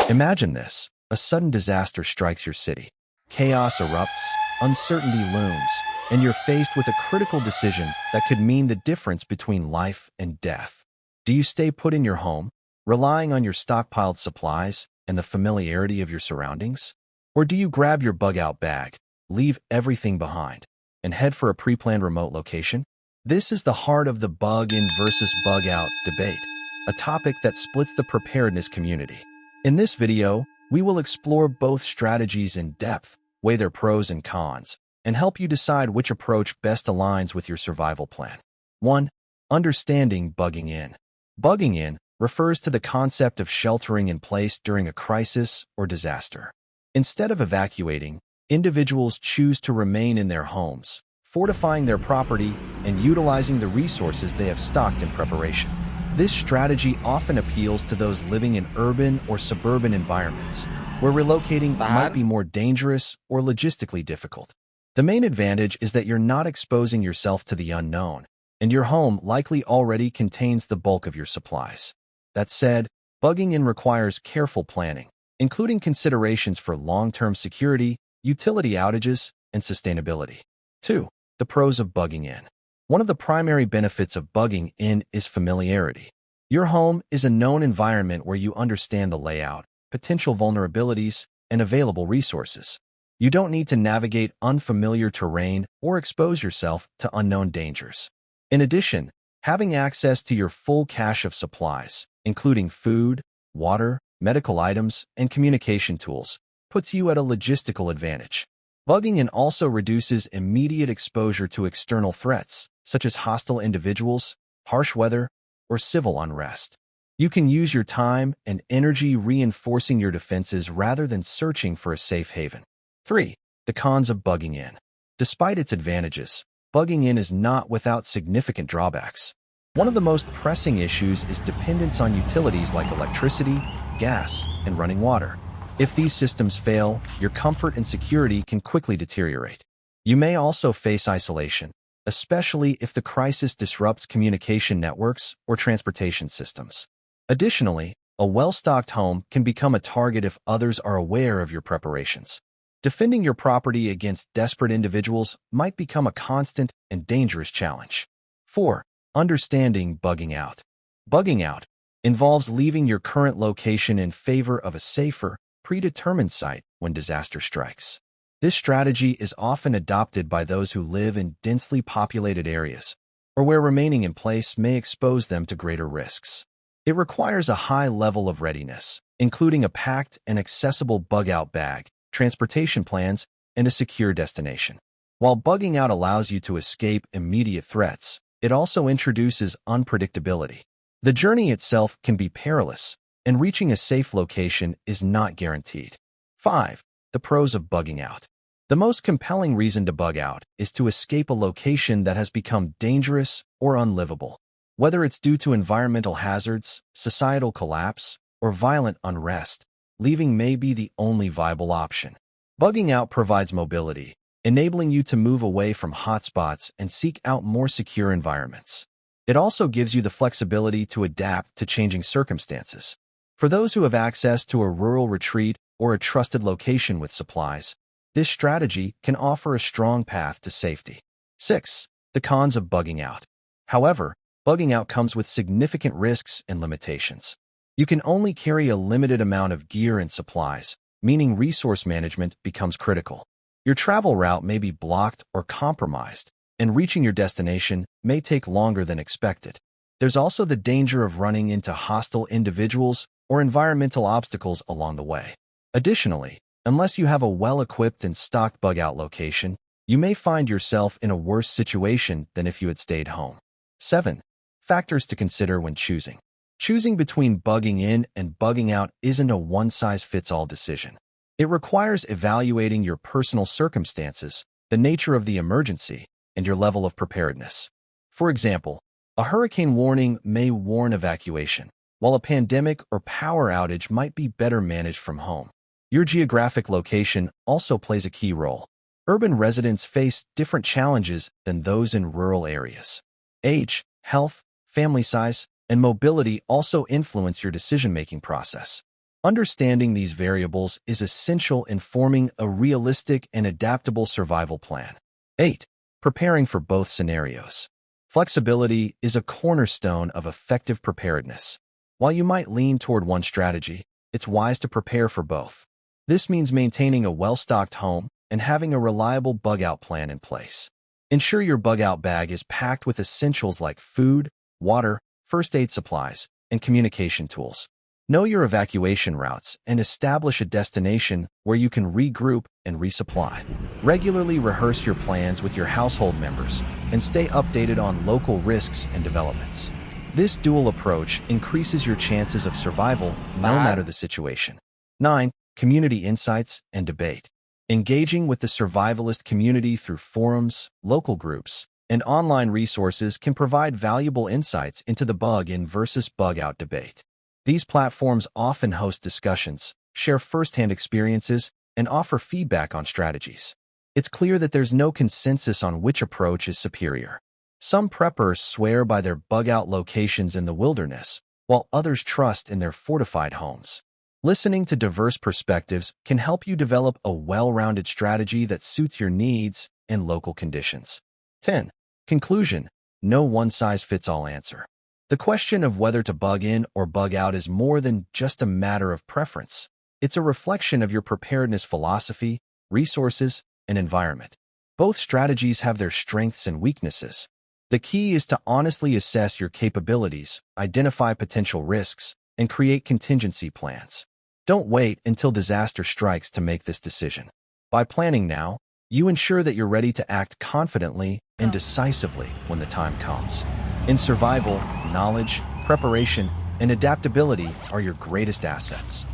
Imagine this. A sudden disaster strikes your city. Chaos erupts, uncertainty looms, and you're faced with a critical decision that could mean the difference between life and death. Do you stay put in your home, relying on your stockpiled supplies and the familiarity of your surroundings? Or do you grab your bug-out bag, leave everything behind, and head for a pre-planned remote location? This is the heart of the bug-in versus bug-out debate, a topic that splits the preparedness community. In this video, we will explore both strategies in depth, weigh their pros and cons, and help you decide which approach best aligns with your survival plan. 1. Understanding bugging in. Bugging in refers to the concept of sheltering in place during a crisis or disaster. Instead of evacuating, individuals choose to remain in their homes, fortifying their property and utilizing the resources they have stocked in preparation. This strategy often appeals to those living in urban or suburban environments, where relocating might be more dangerous or logistically difficult. The main advantage is that you're not exposing yourself to the unknown, and your home likely already contains the bulk of your supplies. That said, bugging in requires careful planning, including considerations for long-term security, utility outages, and sustainability. 2. The pros of bugging in. One of the primary benefits of bugging in is familiarity. Your home is a known environment where you understand the layout, potential vulnerabilities, and available resources. You don't need to navigate unfamiliar terrain or expose yourself to unknown dangers. In addition, having access to your full cache of supplies, including food, water, medical items, and communication tools, puts you at a logistical advantage. Bugging in also reduces immediate exposure to external threats, such as hostile individuals, harsh weather, or civil unrest. You can use your time and energy reinforcing your defenses rather than searching for a safe haven. 3. The cons of bugging in. Despite its advantages, bugging in is not without significant drawbacks. One of the most pressing issues is dependence on utilities like electricity, gas, and running water. If these systems fail, your comfort and security can quickly deteriorate. You may also face isolation, especially if the crisis disrupts communication networks or transportation systems. Additionally, a well-stocked home can become a target if others are aware of your preparations. Defending your property against desperate individuals might become a constant and dangerous challenge. 4. Understanding bugging out. Bugging out involves leaving your current location in favor of a safer, predetermined site when disaster strikes. This strategy is often adopted by those who live in densely populated areas, or where remaining in place may expose them to greater risks. It requires a high level of readiness, including a packed and accessible bug-out bag, transportation plans, and a secure destination. While bugging out allows you to escape immediate threats, it also introduces unpredictability. The journey itself can be perilous, and reaching a safe location is not guaranteed. 5. The pros of bugging out. The most compelling reason to bug out is to escape a location that has become dangerous or unlivable. Whether it's due to environmental hazards, societal collapse, or violent unrest, leaving may be the only viable option. Bugging out provides mobility, enabling you to move away from hotspots and seek out more secure environments. It also gives you the flexibility to adapt to changing circumstances. For those who have access to a rural retreat or a trusted location with supplies, this strategy can offer a strong path to safety. 6. The cons of bugging out. However, bugging out comes with significant risks and limitations. You can only carry a limited amount of gear and supplies, meaning resource management becomes critical. Your travel route may be blocked or compromised, and reaching your destination may take longer than expected. There's also the danger of running into hostile individuals or environmental obstacles along the way. Additionally, unless you have a well-equipped and stocked bug-out location, you may find yourself in a worse situation than if you had stayed home. 7. Factors to consider when choosing. Choosing between bugging in and bugging out isn't a one-size-fits-all decision. It requires evaluating your personal circumstances, the nature of the emergency, and your level of preparedness. For example, a hurricane warning may warn evacuation, while a pandemic or power outage might be better managed from home. Your geographic location also plays a key role. Urban residents face different challenges than those in rural areas. Age, health, family size, and mobility also influence your decision-making process. Understanding these variables is essential in forming a realistic and adaptable survival plan. 8. Preparing for both scenarios. Flexibility is a cornerstone of effective preparedness. While you might lean toward one strategy, it's wise to prepare for both. This means maintaining a well-stocked home and having a reliable bug-out plan in place. Ensure your bug-out bag is packed with essentials like food, water, first aid supplies, and communication tools. Know your evacuation routes and establish a destination where you can regroup and resupply. Regularly rehearse your plans with your household members and stay updated on local risks and developments. This dual approach increases your chances of survival no matter the situation. 9. Community insights and debate. Engaging with the survivalist community through forums, local groups, and online resources can provide valuable insights into the bug-in versus bug-out debate. These platforms often host discussions, share firsthand experiences, and offer feedback on strategies. It's clear that there's no consensus on which approach is superior. Some preppers swear by their bug-out locations in the wilderness, while others trust in their fortified homes. Listening to diverse perspectives can help you develop a well-rounded strategy that suits your needs and local conditions. 10. Conclusion: no one-size-fits-all answer. The question of whether to bug in or bug out is more than just a matter of preference. It's a reflection of your preparedness philosophy, resources, and environment. Both strategies have their strengths and weaknesses. The key is to honestly assess your capabilities, identify potential risks, and create contingency plans. Don't wait until disaster strikes to make this decision. By planning now, you ensure that you're ready to act confidently and decisively when the time comes. In survival, knowledge, preparation, and adaptability are your greatest assets.